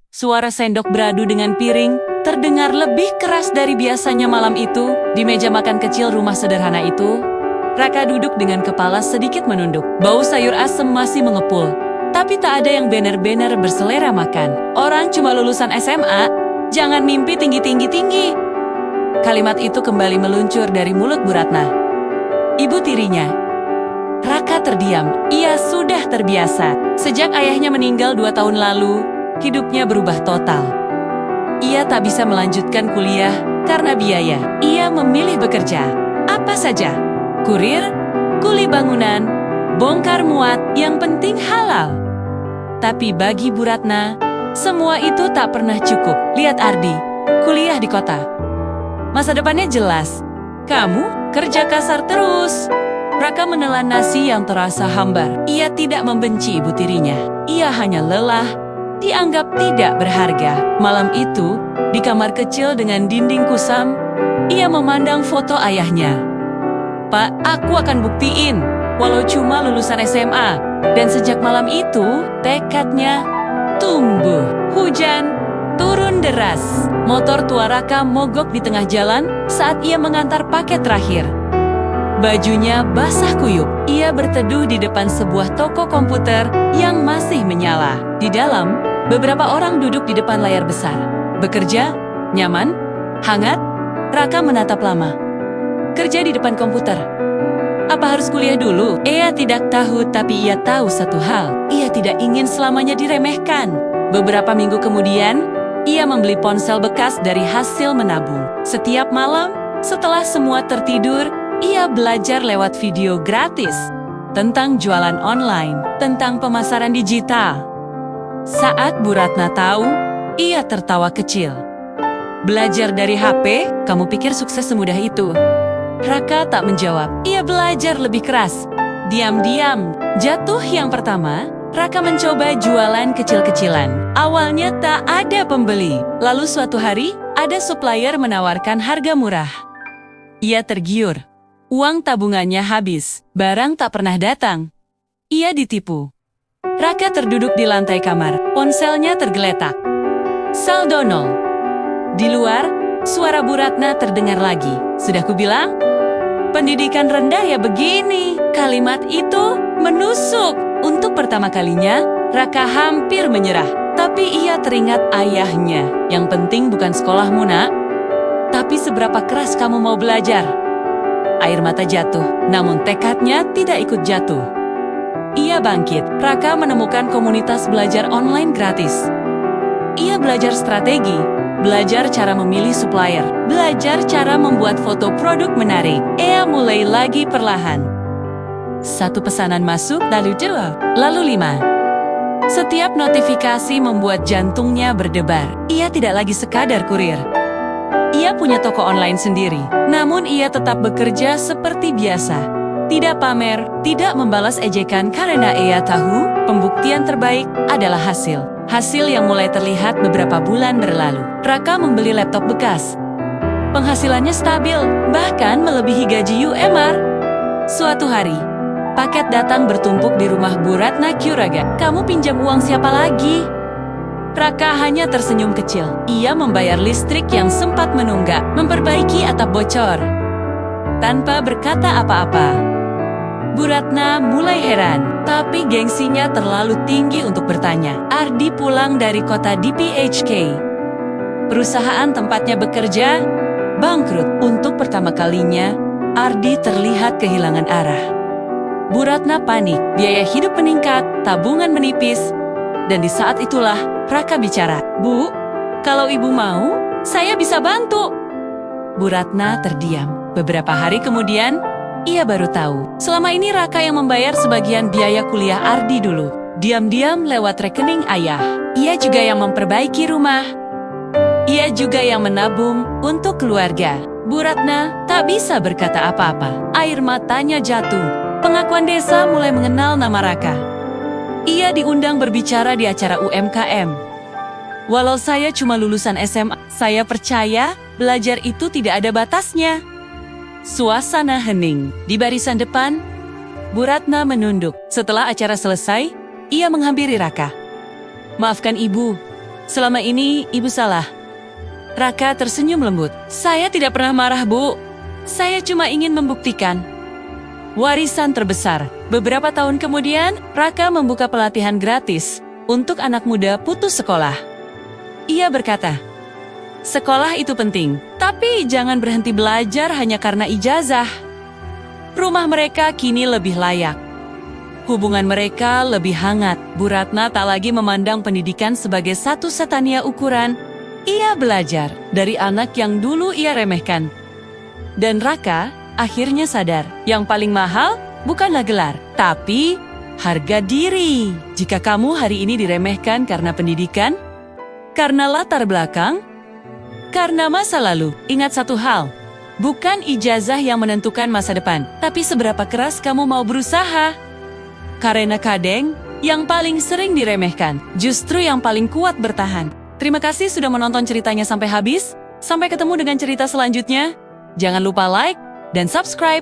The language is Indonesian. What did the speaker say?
Suara sendok beradu dengan piring terdengar lebih keras dari biasanya malam itu. Di meja makan kecil rumah sederhana itu, Raka duduk dengan kepala sedikit menunduk. Bau sayur asem masih mengepul, tapi tak ada yang benar-benar berselera makan. Orang cuma lulusan SMA, jangan mimpi tinggi-tinggi-tinggi. Kalimat itu kembali meluncur dari mulut Bu Ratna, ibu tirinya. Raka terdiam, ia sudah terbiasa. Sejak ayahnya meninggal 2 tahun lalu, hidupnya berubah total. Ia tak bisa melanjutkan kuliah karena biaya. Ia memilih bekerja apa saja. Kurir, kuli bangunan, bongkar muat, yang penting halal. Tapi bagi Bu Ratna, semua itu tak pernah cukup. Lihat Ardi, kuliah di kota. Masa depannya jelas. Kamu kerja kasar terus. Raka menelan nasi yang terasa hambar. Ia tidak membenci ibu tirinya. Ia hanya lelah, dianggap tidak berharga. Malam itu, di kamar kecil dengan dinding kusam, ia memandang foto ayahnya. Pak, aku akan buktiin, walau cuma lulusan SMA. Dan sejak malam itu, tekadnya tumbuh. Hujan turun deras. Motor tua Raka mogok di tengah jalan saat ia mengantar paket terakhir. Bajunya basah kuyup. Ia berteduh di depan sebuah toko komputer yang masih menyala. Di dalam, beberapa orang duduk di depan layar besar. Bekerja, nyaman, hangat. Raka menatap lama. Kerja di depan komputer. Apa harus kuliah dulu? Ia tidak tahu, tapi ia tahu satu hal. Ia tidak ingin selamanya diremehkan. Beberapa minggu kemudian, ia membeli ponsel bekas dari hasil menabung. Setiap malam, setelah semua tertidur, ia belajar lewat video gratis tentang jualan online, tentang pemasaran digital. Saat Bu Ratna tahu, ia tertawa kecil. Belajar dari HP, kamu pikir sukses semudah itu? Raka tak menjawab. Ia belajar lebih keras. Diam-diam, jatuh yang pertama, Raka mencoba jualan kecil-kecilan. Awalnya tak ada pembeli. Lalu suatu hari, ada supplier menawarkan harga murah. Ia tergiur. Uang tabungannya habis. Barang tak pernah datang. Ia ditipu. Raka terduduk di lantai kamar. Ponselnya tergeletak. Saldo nol. Di luar, suara Bu Ratna terdengar lagi. Sudah kubilang? Pendidikan rendah ya begini. Kalimat itu menusuk. Untuk pertama kalinya, Raka hampir menyerah. Tapi ia teringat ayahnya. Yang penting bukan sekolahmu, nak. Tapi seberapa keras kamu mau belajar? Air mata jatuh, namun tekadnya tidak ikut jatuh. Ia bangkit. Raka menemukan komunitas belajar online gratis. Ia belajar strategi, belajar cara memilih supplier, belajar cara membuat foto produk menarik. Ia mulai lagi perlahan. 1 pesanan masuk, lalu 2, lalu 5. Setiap notifikasi membuat jantungnya berdebar. Ia tidak lagi sekadar kurir. Ia punya toko online sendiri, namun ia tetap bekerja seperti biasa. Tidak pamer, tidak membalas ejekan karena ia tahu pembuktian terbaik adalah hasil. Hasil yang mulai terlihat beberapa bulan berlalu. Raka membeli laptop bekas. Penghasilannya stabil, bahkan melebihi gaji UMR. Suatu hari, paket datang bertumpuk di rumah Bu Ratna Kyuraga. Kamu pinjam uang siapa lagi? Raka hanya tersenyum kecil. Ia membayar listrik yang sempat menunggak, memperbaiki atap bocor. Tanpa berkata apa-apa, Bu Ratna mulai heran, tapi gengsinya terlalu tinggi untuk bertanya. Ardi pulang dari kota di PHK. Perusahaan tempatnya bekerja bangkrut. Untuk pertama kalinya, Ardi terlihat kehilangan arah. Bu Ratna panik, biaya hidup meningkat, tabungan menipis. Dan di saat itulah Raka bicara. Bu, kalau ibu mau, saya bisa bantu. Bu Ratna terdiam. Beberapa hari kemudian, ia baru tahu. Selama ini Raka yang membayar sebagian biaya kuliah Ardi dulu. Diam-diam lewat rekening ayah. Ia juga yang memperbaiki rumah. Ia juga yang menabung untuk keluarga. Bu Ratna tak bisa berkata apa-apa. Air matanya jatuh. Pengakuan desa mulai mengenal nama Raka. Ia diundang berbicara di acara UMKM. Walau saya cuma lulusan SMA, saya percaya belajar itu tidak ada batasnya. Suasana hening. Di barisan depan, Bu Ratna menunduk. Setelah acara selesai, ia menghampiri Raka. Maafkan ibu, Selama ini ibu salah. Raka tersenyum lembut. Saya tidak pernah marah, Bu. Saya cuma ingin membuktikan. Warisan terbesar. Beberapa tahun kemudian, Raka membuka pelatihan gratis untuk anak muda putus sekolah. Ia berkata, sekolah itu penting, tapi jangan berhenti belajar hanya karena ijazah. Rumah mereka kini lebih layak. Hubungan mereka lebih hangat. Bu Ratna tak lagi memandang pendidikan sebagai satu-satunya ukuran. Ia belajar dari anak yang dulu ia remehkan. Dan Raka akhirnya sadar, yang paling mahal bukanlah gelar, tapi harga diri. Jika kamu hari ini diremehkan karena pendidikan, karena latar belakang, karena masa lalu, ingat satu hal, bukan ijazah yang menentukan masa depan, tapi seberapa keras kamu mau berusaha. Karena kadang, yang paling sering diremehkan, justru yang paling kuat bertahan. Terima kasih sudah menonton ceritanya sampai habis. Sampai ketemu dengan cerita selanjutnya. Jangan lupa like dan subscribe.